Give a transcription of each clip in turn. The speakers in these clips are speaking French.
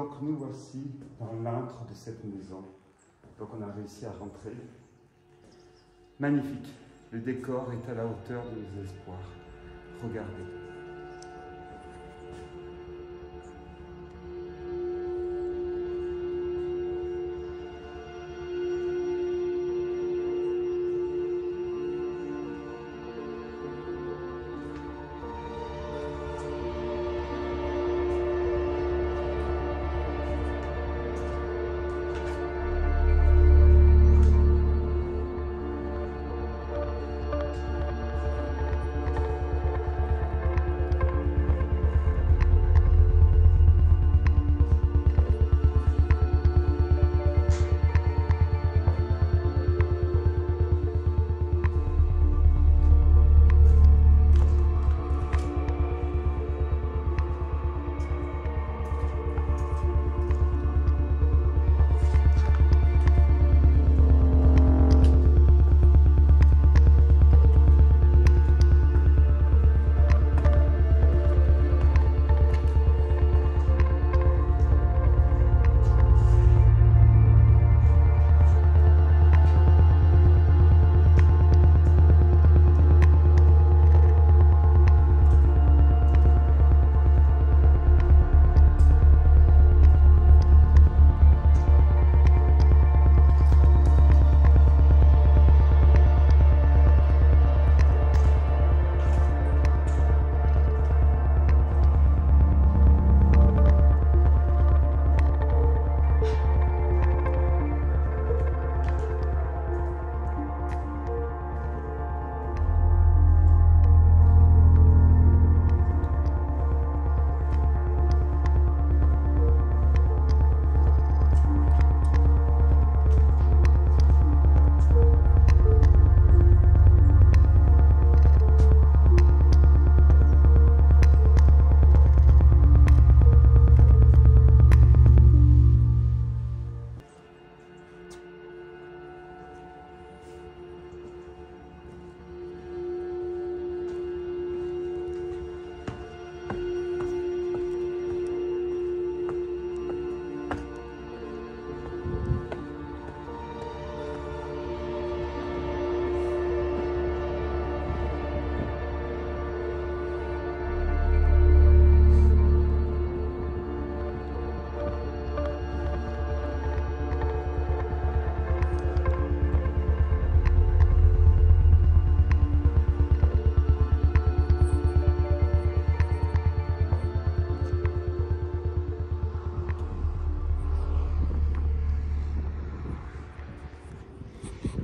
Donc nous voici dans l'antre de cette maison. Donc on a réussi à rentrer. Magnifique. Le décor est à la hauteur de nos espoirs. Regardez.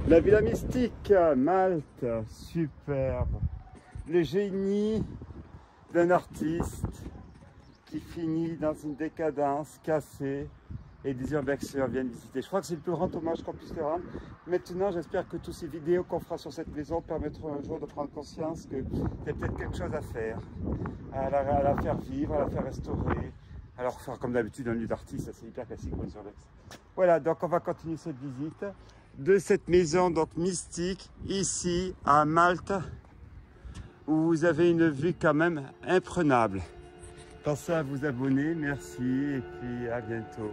La Villa Mystique, Malte, superbe. Le génie d'un artiste qui finit dans une décadence cassée et des urbexeurs viennent visiter. Je crois que c'est le plus grand hommage qu'on puisse leur rendre. Maintenant, j'espère que toutes ces vidéos qu'on fera sur cette maison permettront un jour de prendre conscience qu'il y a peut-être quelque chose à faire, à la faire vivre, à la faire restaurer, à leur faire comme d'habitude un lieu d'artiste, c'est hyper classique pour les urbex. Voilà, donc on va continuer cette visite de cette maison donc mystique ici à Malte où vous avez une vue quand même imprenable. Pensez à vous abonner, merci et puis à bientôt.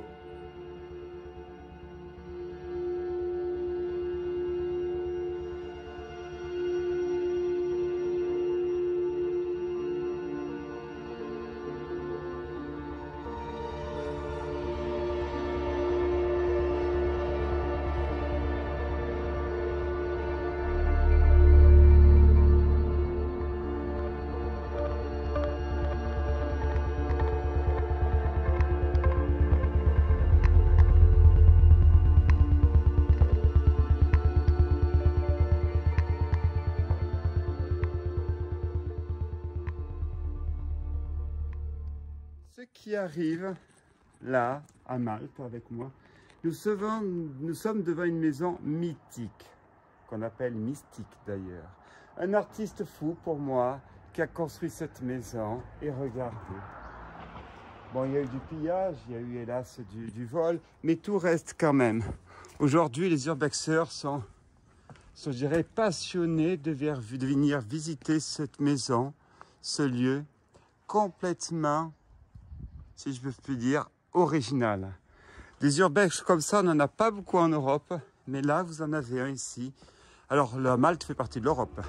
Ce qui arrive là, à Malte, avec moi, nous sommes devant une maison mythique, qu'on appelle mystique d'ailleurs. Un artiste fou pour moi, qui a construit cette maison, et regardez. Bon, il y a eu du pillage, il y a eu hélas du vol, mais tout reste quand même. Aujourd'hui, les urbexeurs sont, je dirais, passionnés de venir visiter cette maison, ce lieu complètement, si je peux dire, original. Des urbex comme ça, on n'en a pas beaucoup en Europe, mais là, vous en avez un ici. Alors, la Malte fait partie de l'Europe.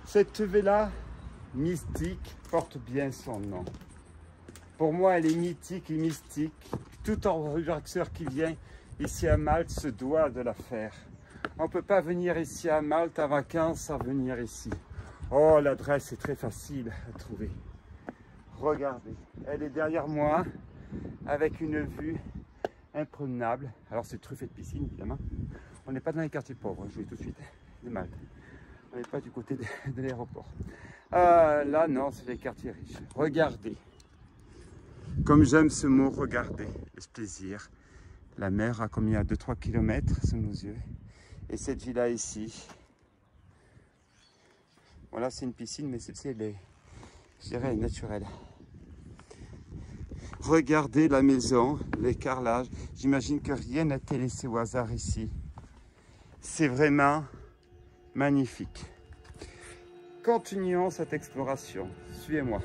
Cette villa mystique porte bien son nom. Pour moi, elle est mythique et mystique. Tout urbex qui vient ici à Malte se doit de la faire. On ne peut pas venir ici à Malte en vacances sans venir ici. Oh, l'adresse est très facile à trouver. Regardez, elle est derrière moi avec une vue imprenable. Alors c'est truffé de piscine évidemment. On n'est pas dans les quartiers pauvres, je vous dis tout de suite, de Malte. On n'est pas du côté de l'aéroport. Là, non, c'est les quartiers riches. Regardez. Comme j'aime ce mot, regardez. Le plaisir. La mer a combien? 2-3 km sous nos yeux. Et cette villa ici. Voilà, c'est une piscine, mais celle-ci, elle est, je dirais, naturelle. Regardez la maison, les carrelages. J'imagine que rien n'a été laissé au hasard ici. C'est vraiment magnifique. Continuons cette exploration. Suivez-moi.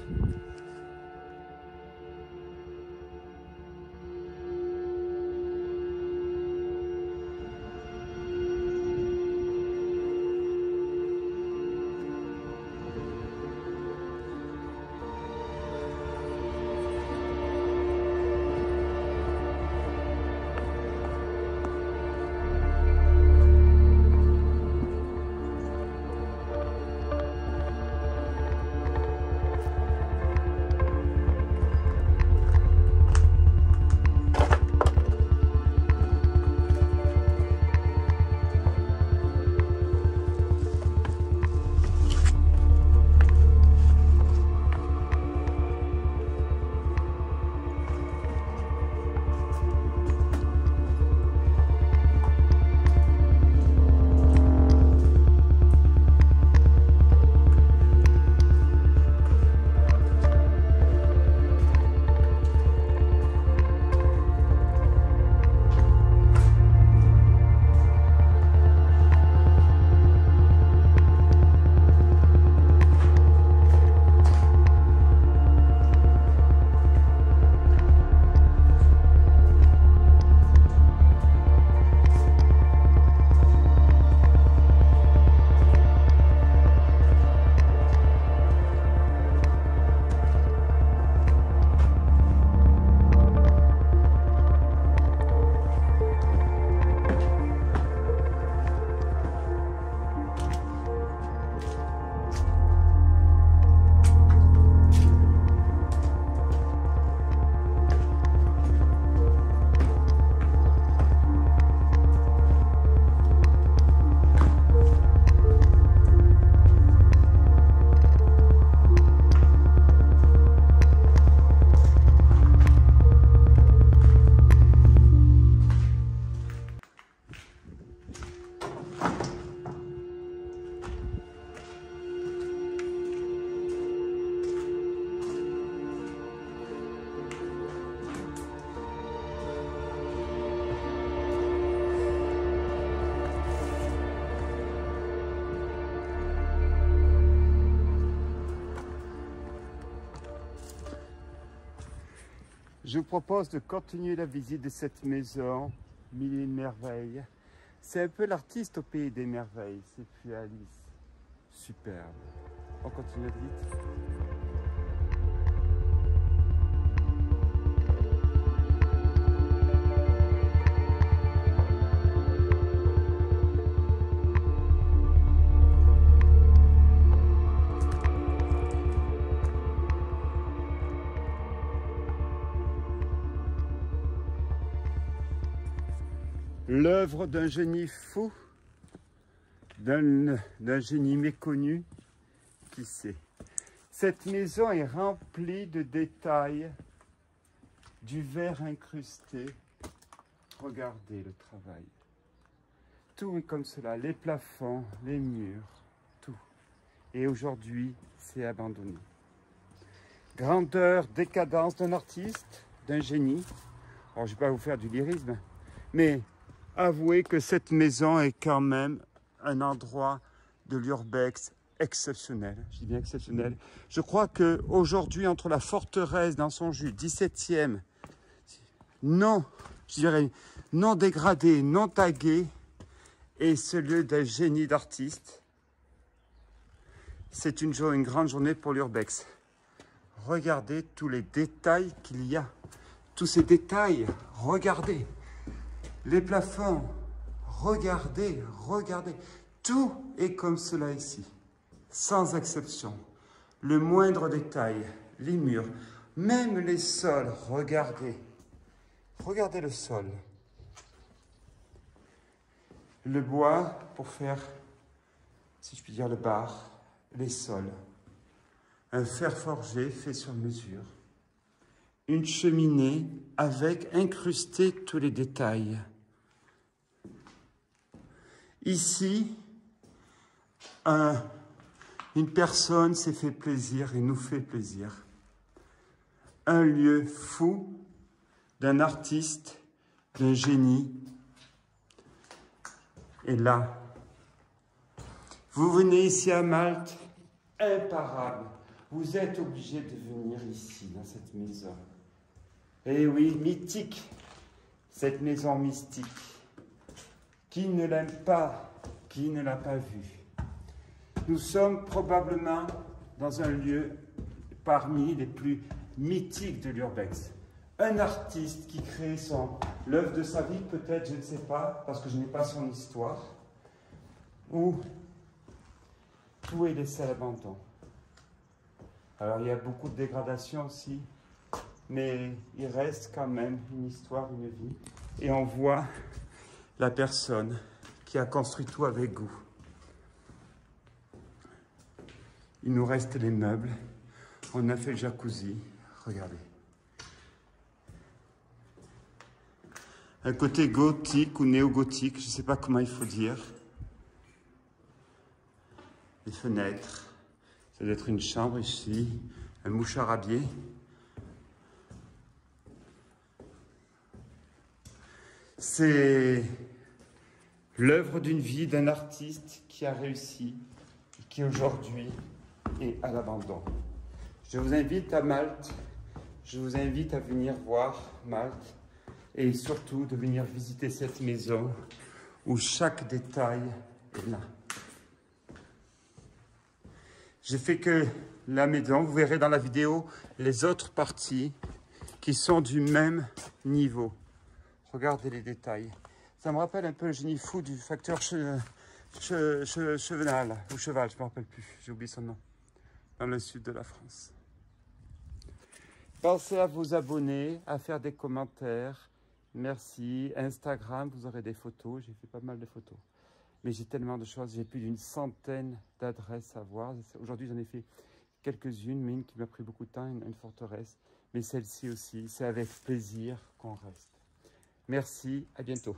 Je vous propose de continuer la visite de cette maison, Mille et une merveilles. C'est un peu l'artiste au pays des merveilles, c'est puis Alice. Superbe. On continue vite. l'œuvre d'un génie fou, d'un génie méconnu, qui sait. Cette maison est remplie de détails, du verre incrusté. Regardez le travail. Tout est comme cela, les plafonds, les murs, tout. Et aujourd'hui, c'est abandonné. Grandeur, décadence d'un artiste, d'un génie. Alors, je ne vais pas vous faire du lyrisme, mais avouez que cette maison est quand même un endroit de l'urbex exceptionnel. Je dis bien exceptionnel. Je crois qu'aujourd'hui, entre la forteresse dans son jus, 17e, non, je dirais, non dégradé, non tagué, et ce lieu d'un génie d'artiste, c'est une grande journée pour l'urbex. Regardez tous les détails qu'il y a. Tous ces détails, regardez. Les plafonds, regardez, regardez. Tout est comme cela ici, sans exception. Le moindre détail, les murs, même les sols, regardez. Regardez le sol. Le bois pour faire, si je puis dire, le bar, les sols. Un fer forgé fait sur mesure. Une cheminée avec incrusté tous les détails. Ici, une personne s'est fait plaisir et nous fait plaisir. Un lieu fou d'un artiste, d'un génie. Et là, vous venez ici à Malte, imparable. Vous êtes obligé de venir ici, dans cette maison. Eh oui, mythique, cette maison mystique. Qui ne l'aime pas, qui ne l'a pas vue? Nous sommes probablement dans un lieu parmi les plus mythiques de l'urbex. Un artiste qui crée l'œuvre de sa vie, peut-être, je ne sais pas, parce que je n'ai pas son histoire, où tout est laissé à l'abandon. Alors il y a beaucoup de dégradation aussi, mais il reste quand même une histoire, une vie. Et on voit la personne qui a construit tout avec goût. Il nous reste les meubles. On a fait le jacuzzi. Regardez. Un côté gothique ou néo-gothique, je ne sais pas comment il faut dire. Les fenêtres. Ça doit être une chambre ici. Un moucharabier. C'est l'œuvre d'une vie d'un artiste qui a réussi et qui aujourd'hui est à l'abandon. Je vous invite à Malte, je vous invite à venir voir Malte et surtout de venir visiter cette maison où chaque détail est là. J'ai fait que la maison, vous verrez dans la vidéo les autres parties qui sont du même niveau. Regardez les détails. Ça me rappelle un peu le génie fou du facteur Chevenal, ou Cheval, je ne me rappelle plus, j'ai oublié son nom, dans le sud de la France. Pensez à vous abonner, à faire des commentaires. Merci. Instagram, vous aurez des photos. J'ai fait pas mal de photos. Mais j'ai tellement de choses. J'ai plus d'une centaine d'adresses à voir. Aujourd'hui, j'en ai fait quelques-unes, mais une qui m'a pris beaucoup de temps, une forteresse. Mais celle-ci aussi, c'est avec plaisir qu'on reste. Merci, à bientôt.